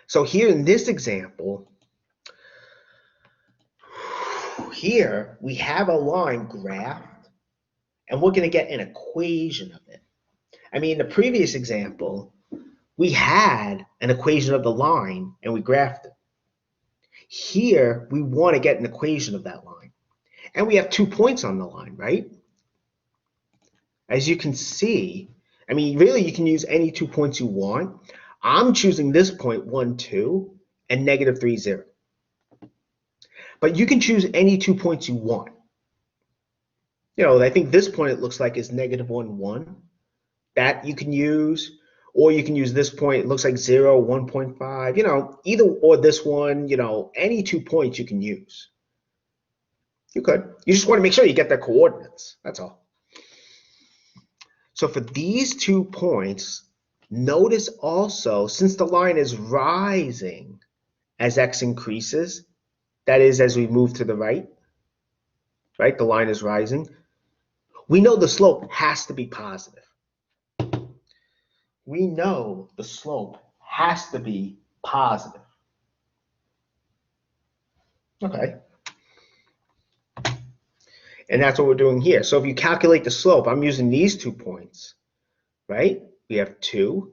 So here in this example, here we have a line graphed, and we're going to get an equation of it. I mean, in the previous example, we had an equation of the line, and we graphed it. Here, we want to get an equation of that line. And we have 2 points on the line, right? As you can see, I mean, really, you can use any 2 points you want. I'm choosing this point, 1, 2, and negative 3, 0. But you can choose any 2 points you want. You know, I think this point it looks like is negative 1, 1. That you can use, or you can use this point, it looks like 0, 1.5, you know, either or this one, you know, any 2 points you can use. You could. You just want to make sure you get their coordinates. That's all. So for these 2 points, notice also, since the line is rising as x increases, that is, as we move to the right, the line is rising, we know the slope has to be positive. We know the slope has to be positive. Okay. And that's what we're doing here. So if you calculate the slope, I'm using these 2 points, right? We have 2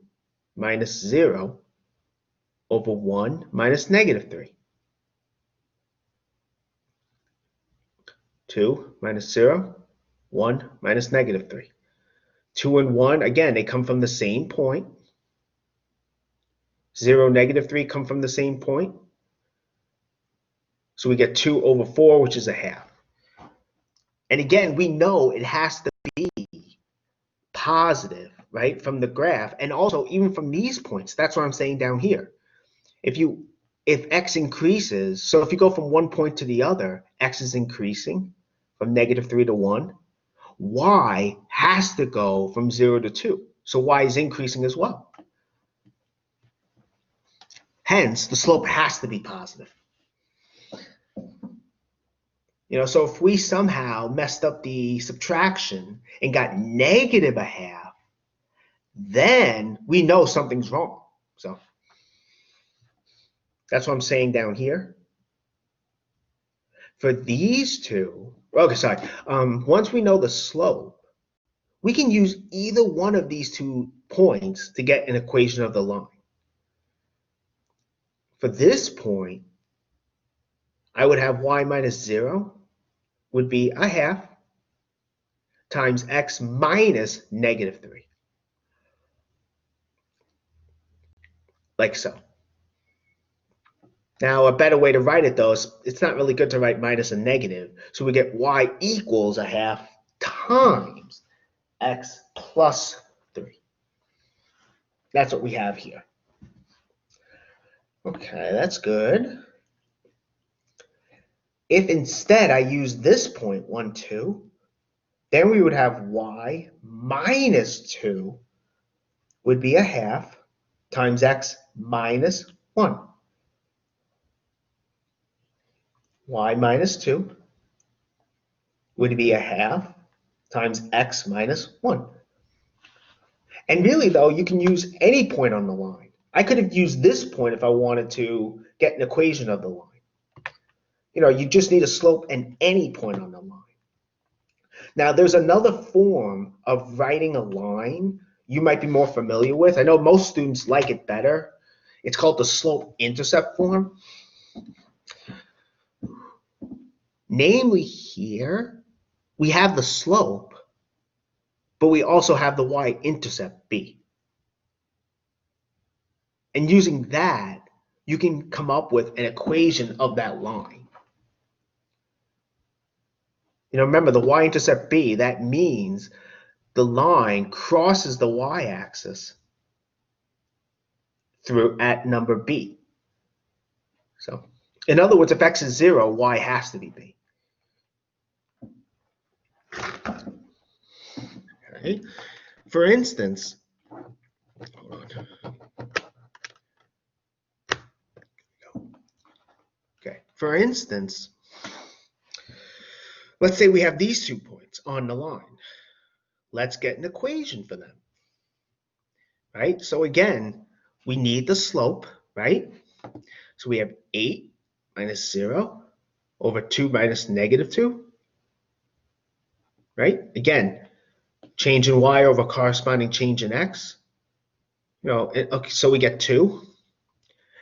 minus 0 over 1 minus negative 3. 2 minus 0, 1 minus negative 3. 2 and 1, again, they come from the same point. 0, negative 3 come from the same point. So we get 2 over 4, which is a half. And again, we know it has to be positive, right, from the graph, and also even from these points. That's what I'm saying down here. If x increases, so if you go from one point to the other, x is increasing from negative 3 to 1. Y has to go from 0 to 2. So y is increasing as well. Hence, the slope has to be positive. You know, so if we somehow messed up the subtraction and got negative a half, then we know something's wrong. So that's what I'm saying down here. For these two, okay, sorry. Once we know the slope, we can use either one of these 2 points to get an equation of the line. For this point, I would have y minus 0 would be a half times x minus negative 3. Like so. Now, a better way to write it, though, is it's not really good to write minus a negative. So we get y equals a half times x plus 3. That's what we have here. Okay, that's good. If instead I use this point, 1, 2, then we would have y minus 2 would be a half times x minus 1. Y minus 2 would be a half times x minus 1. And really, though, you can use any point on the line. I could have used this point if I wanted to get an equation of the line. You know, you just need a slope and any point on the line. Now, there's another form of writing a line you might be more familiar with. I know most students like it better. It's called the slope-intercept form. Namely, here, we have the slope, but we also have the y-intercept b. And using that, you can come up with an equation of that line. You know, remember the y-intercept b, that means the line crosses the y-axis through at number b. So, in other words, if x is 0, y has to be b. Okay. For instance, hold on. Okay. For instance, let's say we have these 2 points on the line. Let's get an equation for them. Right? So again, we need the slope, right? So we have 8 minus 0 over 2 minus negative 2, right? Again, change in y over corresponding change in x. Okay, so we get 2.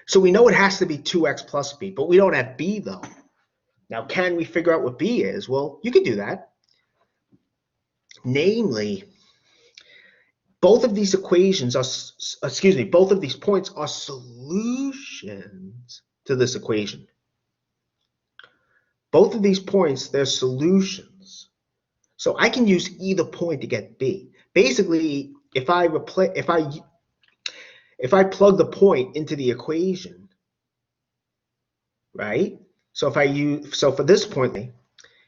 So we know it has to be 2x plus b, but we don't have b though. Now, can we figure out what b is? Well, you can do that. Namely, both of these equations are, both of these points are solutions to this equation. Both of these points, they're solutions. So I can use either point to get b. Basically, if I plug the point into the equation, right? So for this point,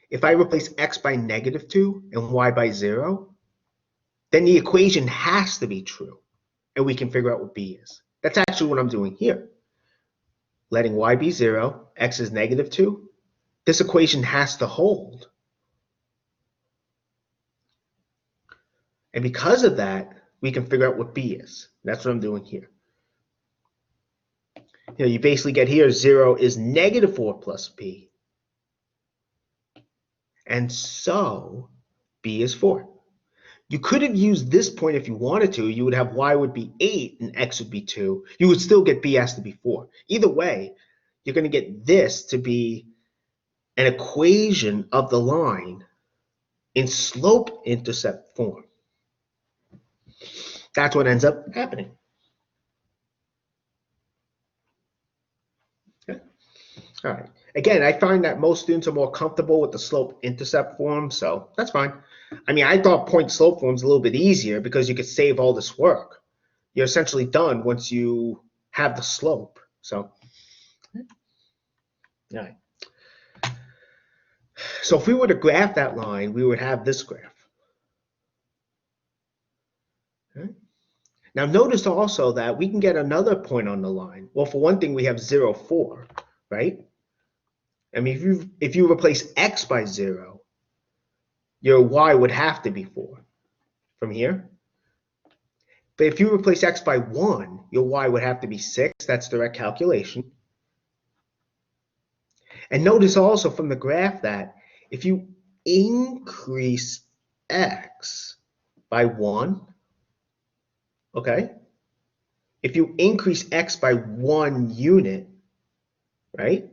if I replace x by negative 2 and y by 0, then the equation has to be true, and we can figure out what b is. That's actually what I'm doing here. Letting y be 0, x is negative 2. This equation has to hold. And because of that, we can figure out what b is. That's what I'm doing here. You basically get here 0 is negative 4 plus b. And so b is 4. You could have used this point if you wanted to. You would have y would be 8 and x would be 2. You would still get b has to be 4. Either way, you're going to get this to be an equation of the line in slope-intercept form. That's what ends up happening. Okay. All right. Again, I find that most students are more comfortable with the slope-intercept form, so that's fine. I mean, I thought point-slope form is a little bit easier because you could save all this work. You're essentially done once you have the slope. So, all right. So if we were to graph that line, we would have this graph. Okay. Now notice also that we can get another point on the line. Well, for one thing, we have 0, 4, right? I mean, if you replace x by 0, your y would have to be 4 from here. But if you replace x by 1, your y would have to be 6. That's direct calculation. And notice also from the graph that if you increase x by 1, okay? If you increase x by 1 unit, right?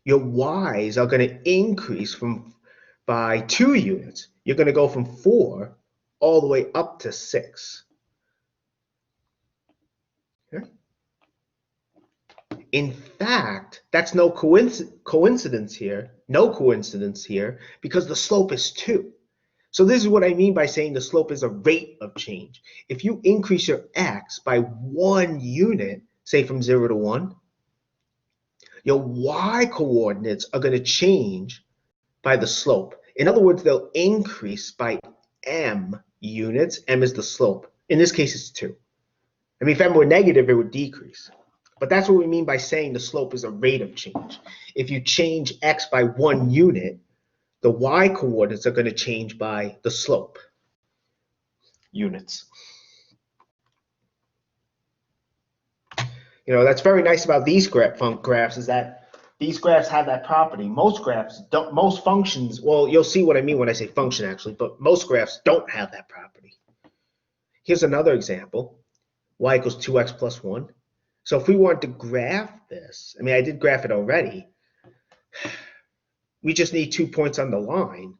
Your y's are going to increase by 2 units. You're going to go from 4 all the way up to 6. Okay? In fact, that's no coincidence here, because the slope is 2. So this is what I mean by saying the slope is a rate of change. If you increase your x by 1 unit, say from 0 to 1, your y coordinates are going to change by the slope. In other words, they'll increase by m units. M is the slope. In this case, it's 2. I mean, if m were negative, it would decrease. But that's what we mean by saying the slope is a rate of change. If you change x by 1 unit, the y coordinates are going to change by the slope units. That's very nice about these graphs is that these graphs have that property. Most graphs don't, most functions, well, you'll see what I mean when I say function actually, but most graphs don't have that property. Here's another example, y equals 2x plus 1. So if we wanted to graph this, I mean, I did graph it already. We just need 2 points on the line.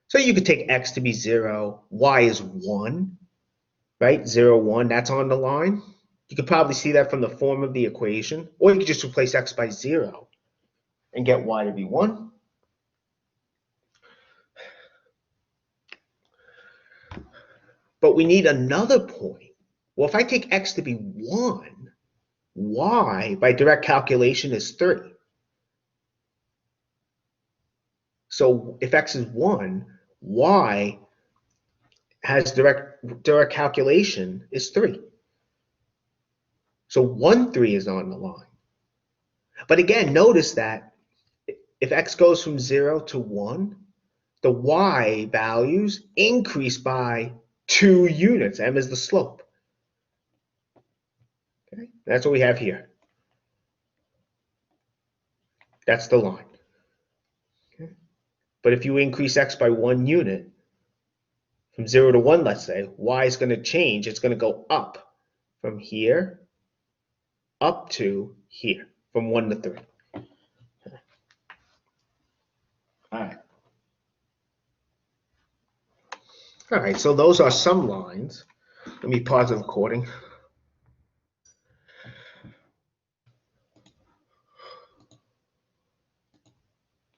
So you could take x to be 0, y is 1, right? 0, 1, that's on the line. You could probably see that from the form of the equation. Or you could just replace x by 0 and get y to be 1. But we need another point. Well, if I take x to be 1, y by direct calculation is 3. So if x is 1, y has direct calculation is 3. So 1, 3 is on the line. But again, notice that if x goes from 0 to 1, the y values increase by 2 units. M is the slope. Okay? That's what we have here. That's the line. Okay. But if you increase x by 1 unit, from 0 to 1, let's say, y is going to change. It's going to go up from here up to here, from 1 to 3. All right. All right, so those are some lines. Let me pause the recording.